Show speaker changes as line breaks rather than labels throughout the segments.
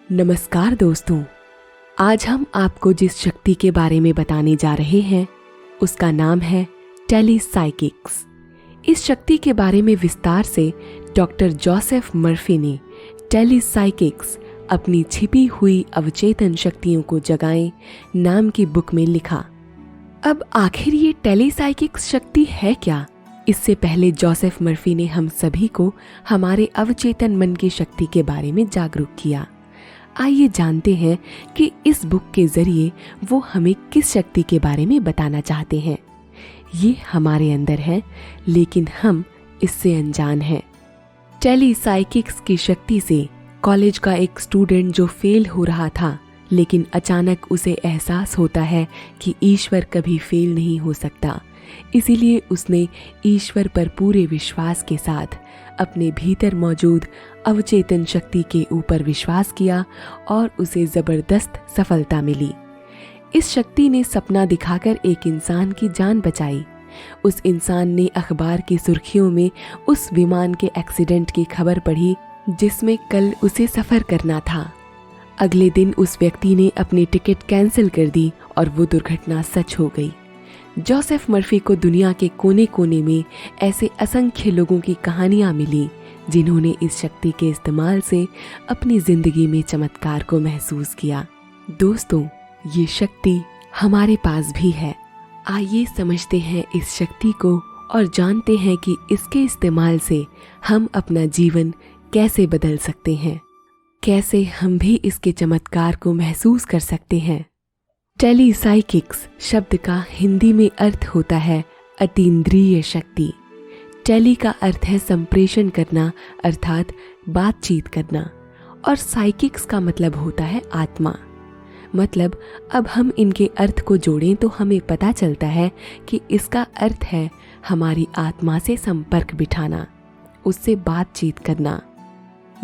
नमस्कार दोस्तों, आज हम आपको जिस शक्ति के बारे में बताने जा रहे हैं उसका नाम है टेलीसाइकिक्स। इस शक्ति के बारे में विस्तार से डॉक्टर जोसेफ मर्फी ने टेलीसाइकिक्स अपनी छिपी हुई अवचेतन शक्तियों को जगाएं नाम की बुक में लिखा। अब आखिर ये टेलीसाइकिक्स शक्ति है क्या? इससे पहले जोसेफ मर्फी ने हम सभी को हमारे अवचेतन मन की शक्ति के बारे में जागरूक किया। आइए जानते हैं कि इस बुक के जरिए वो हमें किस शक्ति के बारे में बताना चाहते हैं। ये हमारे अंदर है, लेकिन हम इससे अनजान हैं। टेलीसाइकिक्स की शक्ति से कॉलेज का एक स्टूडेंट जो फेल हो रहा था, लेकिन अचानक उसे एहसास होता है कि ईश्वर कभी फेल नहीं हो सकता। इसीलिए उसने ईश्वर पर पूरे विश्वास के साथ अपने भीतर मौजूद अवचेतन शक्ति के ऊपर विश्वास किया और उसे जबरदस्त सफलता मिली। इस शक्ति ने सपना दिखाकर एक इंसान की जान बचाई। उस इंसान ने अखबार की सुर्खियों में उस विमान के एक्सीडेंट की खबर पढ़ी जिसमें कल उसे सफर करना था। अगले दिन उस व्यक्ति ने अपनी टिकट कैंसिल कर दी और वो दुर्घटना सच हो गई। जोसेफ मर्फी को दुनिया के कोने कोने में ऐसे असंख्य लोगों की कहानियां मिली जिन्होंने इस शक्ति के इस्तेमाल से अपनी जिंदगी में चमत्कार को महसूस किया। दोस्तों, ये शक्ति हमारे पास भी है। आइए समझते हैं इस शक्ति को और जानते हैं कि इसके इस्तेमाल से हम अपना जीवन कैसे बदल सकते हैं, कैसे हम भी इसके चमत्कार को महसूस कर सकते हैं। टेलीसाइकिक्स शब्द का हिंदी में अर्थ होता है अतीन्द्रिय शक्ति। टेली का अर्थ है संप्रेषण करना, अर्थात बातचीत करना, और साइकिक्स का मतलब होता है आत्मा। मतलब अब हम इनके अर्थ को जोड़ें तो हमें पता चलता है कि इसका अर्थ है हमारी आत्मा से संपर्क बिठाना, उससे बातचीत करना।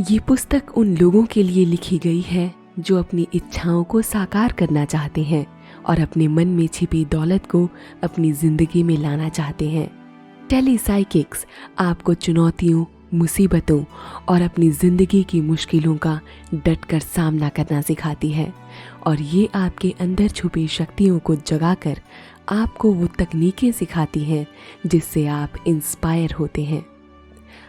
ये पुस्तक उन लोगों के लिए लिखी गई है जो अपनी इच्छाओं को साकार करना चाहते हैं और अपने मन में छिपी दौलत को अपनी जिंदगी में लाना चाहते हैं। टेलीसाइकिक्स आपको चुनौतियों, मुसीबतों और अपनी जिंदगी की मुश्किलों का डटकर सामना करना सिखाती है, और ये आपके अंदर छुपी शक्तियों को जगाकर आपको वो तकनीकें सिखाती हैं जिससे आप इंस्पायर होते हैं।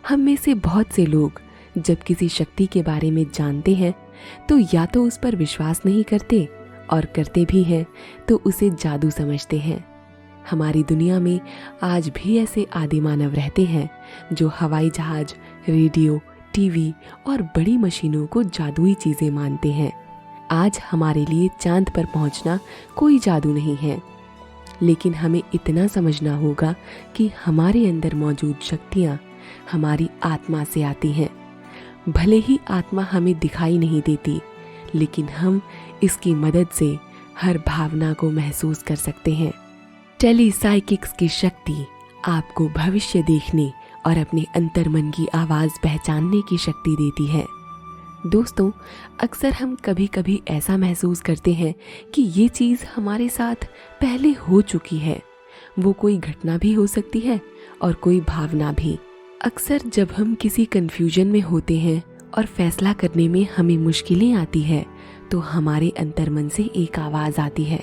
हम में से बहुत से लोग जब किसी शक्ति के बारे में जानते हैं तो या तो उस पर विश्वास नहीं करते, और करते भी हैं तो उसे जादू समझते हैं। हमारी दुनिया में आज भी ऐसे आदि मानव रहते हैं जो हवाई जहाज, रेडियो, टीवी और बड़ी मशीनों को जादुई चीजें मानते हैं। आज हमारे लिए चांद पर पहुंचना कोई जादू नहीं है, लेकिन हमें इतना समझना होगा कि हमारे अंदर मौजूद शक्तियां हमारी आत्मा से आती हैं। भले ही आत्मा हमें दिखाई नहीं देती, लेकिन हम इसकी मदद से हर भावना को महसूस कर सकते हैं। टेलीसाइकिक्स की शक्ति आपको भविष्य देखने और अपने अंतर्मन की आवाज़ पहचानने की शक्ति देती है। दोस्तों, अक्सर हम कभी कभी ऐसा महसूस करते हैं कि ये चीज़ हमारे साथ पहले हो चुकी है। वो कोई घटना भी हो सकती है और कोई भावना भी। अक्सर जब हम किसी कन्फ्यूजन में होते हैं और फैसला करने में हमें मुश्किलें आती है तो हमारे अंतर्मन से एक आवाज़ आती है।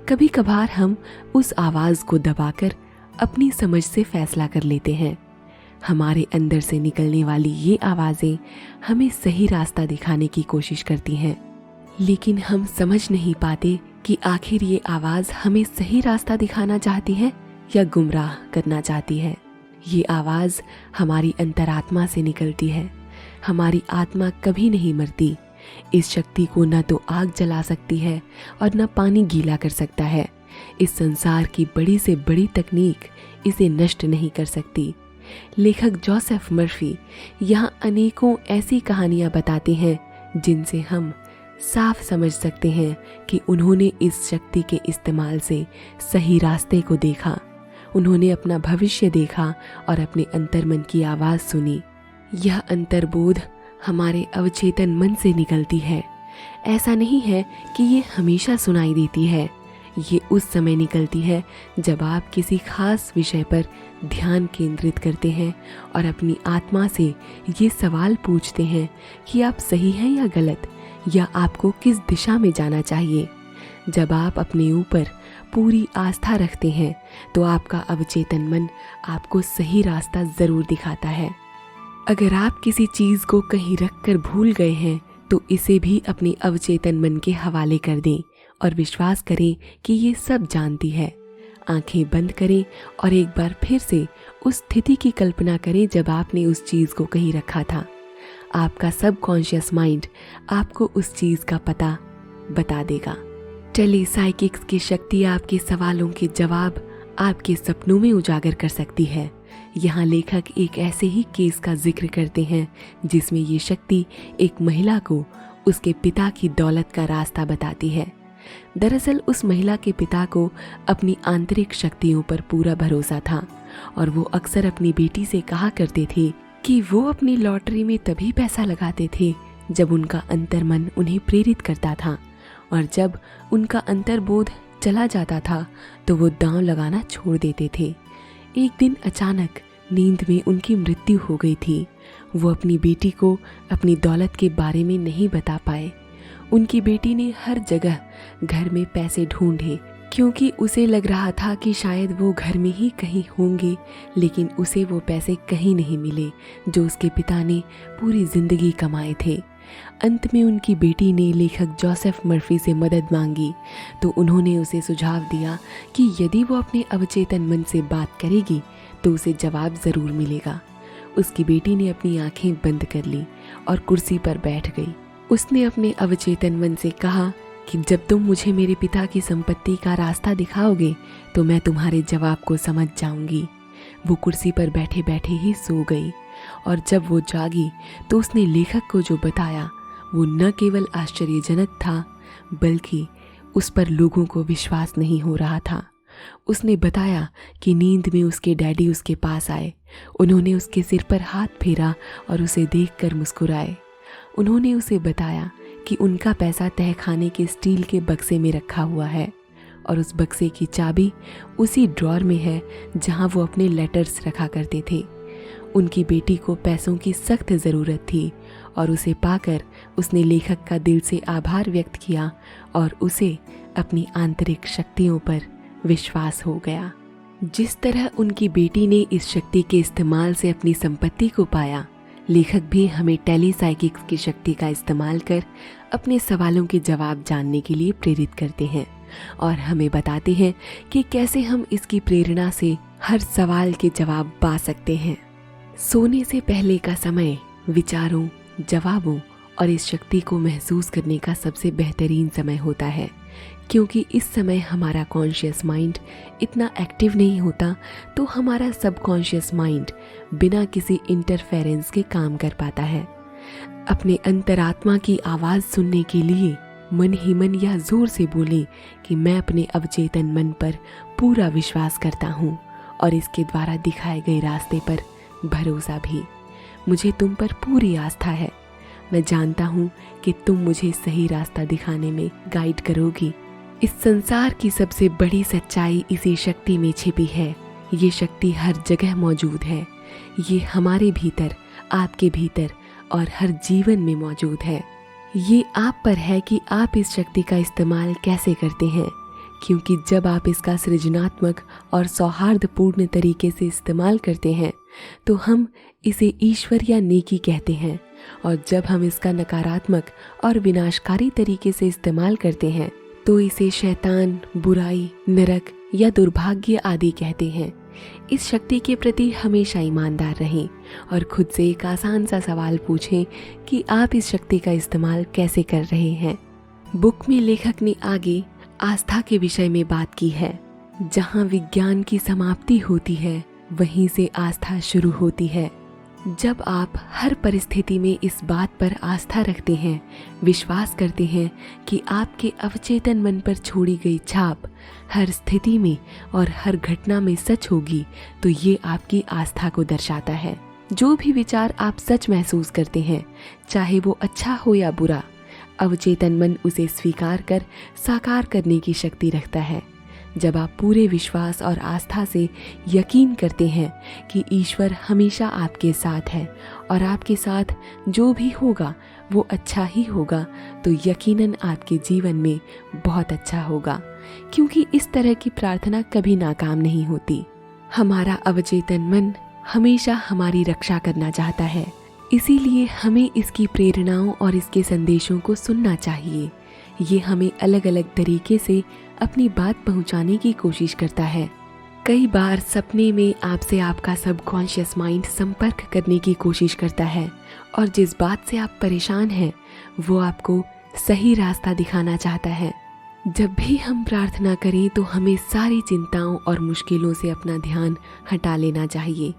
कभी कभार हम उस आवाज़ को दबाकर अपनी समझ से फैसला कर लेते हैं। हमारे अंदर से निकलने वाली ये आवाज़ें हमें सही रास्ता दिखाने की कोशिश करती हैं, लेकिन हम समझ नहीं पाते कि आखिर ये आवाज़ हमें सही रास्ता दिखाना चाहती है या गुमराह करना चाहती है। ये आवाज़ हमारी अंतरात्मा से निकलती है। हमारी आत्मा कभी नहीं मरती। इस शक्ति को न तो आग जला सकती है और न पानी गीला कर सकता है। इस संसार की बड़ी से बड़ी तकनीक इसे नष्ट नहीं कर सकती। लेखक जोसेफ मर्फी यहाँ अनेकों ऐसी कहानियाँ बताते हैं जिनसे हम साफ समझ सकते हैं कि उन्होंने इस शक्ति के इस्तेमाल से सही रास्ते को देखा। उन्होंने अपना भविष्य देखा और अपने अंतर्मन की आवाज़ सुनी। यह अंतर्बोध हमारे अवचेतन मन से निकलती है। ऐसा नहीं है कि ये हमेशा सुनाई देती है। ये उस समय निकलती है जब आप किसी खास विषय पर ध्यान केंद्रित करते हैं और अपनी आत्मा से ये सवाल पूछते हैं कि आप सही हैं या गलत, या आपको किस दिशा में जाना चाहिए। जब आप अपने ऊपर पूरी आस्था रखते हैं तो आपका अवचेतन मन आपको सही रास्ता ज़रूर दिखाता है। अगर आप किसी चीज़ को कहीं रख कर भूल गए हैं तो इसे भी अपने अवचेतन मन के हवाले कर दें और विश्वास करें कि ये सब जानती है। आंखें बंद करें और एक बार फिर से उस स्थिति की कल्पना करें जब आपने उस चीज़ को कहीं रखा था। आपका सबकॉन्शियस माइंड आपको उस चीज़ का पता बता देगा। टेलीसाइकिक्स की शक्ति आपके सवालों के जवाब आपके सपनों में उजागर कर सकती है। यहाँ लेखक एक ऐसे ही केस का जिक्र करते हैं जिसमें ये शक्ति एक महिला को उसके पिता की दौलत का रास्ता बताती है। दरअसल उस महिला के पिता को अपनी आंतरिक शक्तियों पर पूरा भरोसा था और वो अक्सर अपनी बेटी से कहा करते थे कि वो अपनी लॉटरी में तभी पैसा लगाते थे जब उनका अंतर्मन उन्हें प्रेरित करता था, और जब उनका अंतर्बोध चला जाता था तो वो दांव लगाना छोड़ देते थे। एक दिन अचानक नींद में उनकी मृत्यु हो गई थी। वो अपनी बेटी को अपनी दौलत के बारे में नहीं बता पाए। उनकी बेटी ने हर जगह घर में पैसे ढूंढे क्योंकि उसे लग रहा था कि शायद वो घर में ही कहीं होंगे, लेकिन उसे वो पैसे कहीं नहीं मिले जो उसके पिता ने पूरी जिंदगी कमाए थे। अंत में उनकी बेटी ने लेखक जोसेफ मर्फी से मदद मांगी तो उन्होंने उसे सुझाव दिया कि यदि वो अपने अवचेतन मन से बात करेगी तो उसे जवाब ज़रूर मिलेगा। उसकी बेटी ने अपनी आंखें बंद कर ली और कुर्सी पर बैठ गई। उसने अपने अवचेतन मन से कहा कि जब तुम मुझे मेरे पिता की संपत्ति का रास्ता दिखाओगे तो मैं तुम्हारे जवाब को समझ जाऊंगी। वो कुर्सी पर बैठे बैठे ही सो गई और जब वो जागी तो उसने लेखक को जो बताया वो न केवल आश्चर्यजनक था बल्कि उस पर लोगों को विश्वास नहीं हो रहा था। उसने बताया कि नींद में उसके डैडी उसके पास आए। उन्होंने उसके सिर पर हाथ फेरा और उसे देखकर मुस्कुराए। उन्होंने उसे बताया कि उनका पैसा तहखाने के स्टील के बक्से में रखा हुआ है और उस बक्से की चाबी उसी ड्रॉर में है जहां वो अपने लेटर्स रखा करते थे। उनकी बेटी को पैसों की सख्त ज़रूरत थी और उसे पाकर उसने लेखक का दिल से आभार व्यक्त किया और उसे अपनी आंतरिक शक्तियों पर विश्वास हो गया। जिस तरह उनकी बेटी ने इस शक्ति के इस्तेमाल से अपनी संपत्ति को पाया, लेखक भी हमें टेलीसाइकिक्स की शक्ति का इस्तेमाल कर अपने सवालों के जवाब जानने के लिए प्रेरित करते हैं और हमें बताते हैं कि कैसे हम इसकी प्रेरणा से हर सवाल के जवाब पा सकते हैं। सोने से पहले का समय विचारों, जवाबों और इस शक्ति को महसूस करने का सबसे बेहतरीन समय होता है, क्योंकि इस समय हमारा कॉन्शियस माइंड इतना एक्टिव नहीं होता, तो हमारा सबकॉन्शियस माइंड बिना किसी इंटरफेरेंस के काम कर पाता है। अपने अंतरात्मा की आवाज़ सुनने के लिए मन ही मन या जोर से बोलें कि मैं अपने अवचेतन मन पर पूरा विश्वास करता हूँ और इसके द्वारा दिखाए गए रास्ते पर भरोसा भी। मुझे तुम पर पूरी आस्था है। मैं जानता हूँ कि तुम मुझे सही रास्ता दिखाने में गाइड करोगी। इस संसार की सबसे बड़ी सच्चाई इसी शक्ति में छिपी है। ये शक्ति हर जगह मौजूद है। ये हमारे भीतर, आपके भीतर और हर जीवन में मौजूद है। ये आप पर है कि आप इस शक्ति का इस्तेमाल कैसे करते हैं, क्योंकि जब आप इसका सृजनात्मक और सौहार्दपूर्ण तरीके से इस्तेमाल करते हैं तो हम इसे ईश्वर या नेकी कहते हैं, और जब हम इसका नकारात्मक और विनाशकारी तरीके से इस्तेमाल करते हैं तो इसे शैतान, बुराई, नरक या दुर्भाग्य आदि कहते हैं। इस शक्ति के प्रति हमेशा ईमानदार रहें और खुद से एक आसान सा सवाल पूछें कि आप इस शक्ति का इस्तेमाल कैसे कर रहे हैं। बुक में लेखक ने आगे आस्था के विषय में बात की है। जहाँ विज्ञान की समाप्ति होती है वहीं से आस्था शुरू होती है। जब आप हर परिस्थिति में इस बात पर आस्था रखते हैं, विश्वास करते हैं कि आपके अवचेतन मन पर छोड़ी गई छाप हर स्थिति में और हर घटना में सच होगी, तो ये आपकी आस्था को दर्शाता है। जो भी विचार आप सच महसूस करते हैं, चाहे वो अच्छा हो या बुरा, अवचेतन मन उसे स्वीकार कर साकार करने की शक्ति रखता है। जब आप पूरे विश्वास और आस्था से यकीन करते हैं कि ईश्वर हमेशा आपके साथ है और आपके साथ जो भी होगा वो अच्छा ही होगा तो यकीनन आपके जीवन में बहुत अच्छा होगा, क्योंकि इस तरह की प्रार्थना कभी नाकाम नहीं होती। हमारा अवचेतन मन हमेशा हमारी रक्षा करना चाहता है, इसीलिए हमें इसकी प्रेरणाओं और इसके संदेशों को सुनना चाहिए। ये हमें अलग अलग तरीके से अपनी बात पहुंचाने की कोशिश करता है। कई बार सपने में आपसे आपका सबकॉन्शियस माइंड संपर्क करने की कोशिश करता है और जिस बात से आप परेशान हैं वो आपको सही रास्ता दिखाना चाहता है। जब भी हम प्रार्थना करें तो हमें सारी चिंताओं और मुश्किलों से अपना ध्यान हटा लेना चाहिए।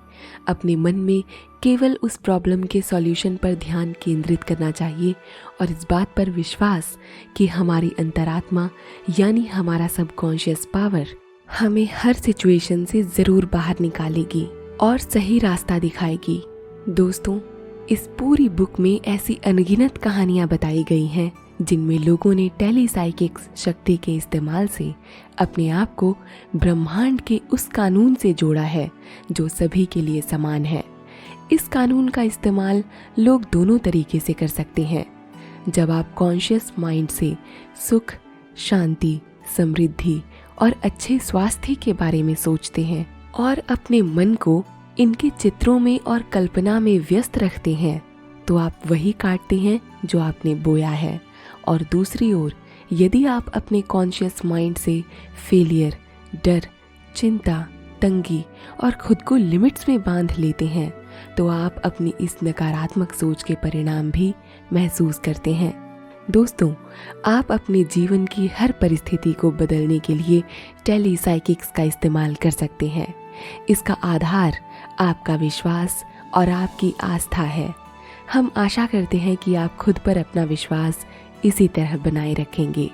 अपने मन में केवल उस प्रॉब्लम के सॉल्यूशन पर ध्यान केंद्रित करना चाहिए और इस बात पर विश्वास कि हमारी अंतरात्मा यानी हमारा सबकॉन्शियस पावर हमें हर सिचुएशन से ज़रूर बाहर निकालेगी और सही रास्ता दिखाएगी। दोस्तों, इस पूरी बुक में ऐसी अनगिनत कहानियाँ बताई गई हैं जिनमें लोगों ने टेलीसाइकिक्स शक्ति के इस्तेमाल से अपने आप को ब्रह्मांड के उस कानून से जोड़ा है जो सभी के लिए समान है। इस कानून का इस्तेमाल लोग दोनों तरीके से कर सकते हैं। जब आप कॉन्शियस माइंड से सुख, शांति, समृद्धि और अच्छे स्वास्थ्य के बारे में सोचते हैं और अपने मन को इनके चित्रों में और कल्पना में व्यस्त रखते हैं, तो आप वही काटते हैं जो आपने बोया है। और दूसरी ओर यदि आप अपने कॉन्शियस माइंड से फेलियर, डर, चिंता, तंगी और खुद को लिमिट्स में बांध लेते हैं, तो आप अपनी इस नकारात्मक सोच के परिणाम भी महसूस करते हैं। दोस्तों, आप अपने जीवन की हर परिस्थिति को बदलने के लिए टेलीसाइकिक्स का इस्तेमाल कर सकते हैं। इसका आधार आपका विश्वास और आपकी आस्था है। हम आशा करते हैं कि आप खुद पर अपना विश्वास इसी तरह बनाए रखेंगे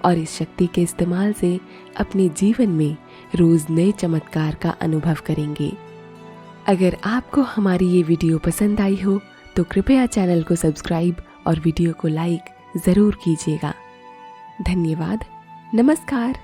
और इस शक्ति के इस्तेमाल से अपने जीवन में रोज नए चमत्कार का अनुभव करेंगे। अगर आपको हमारी ये वीडियो पसंद आई हो तो कृपया चैनल को सब्सक्राइब और वीडियो को लाइक ज़रूर कीजिएगा। धन्यवाद। नमस्कार।